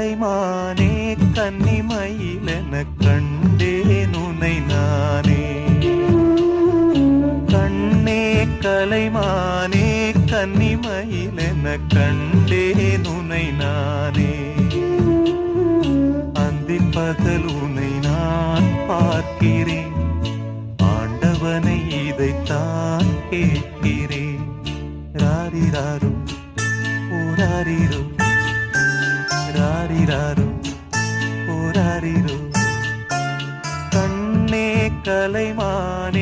கலைமானே கன்னிமயிலென கண்டேன் உனை நானே. கண்ணே கலைமானே கன்னிமயிலென கண்டேன் உனை நானே. அந்திப் பகல் உனை நான் பார்க்கிறேன், ஆண்டவனை இதைத்தான் கேட்கிறேன். ராரிராரோ ஓராரிரோ ராரிராரோ ஓராரிரோ. கண்ணே கலைமானே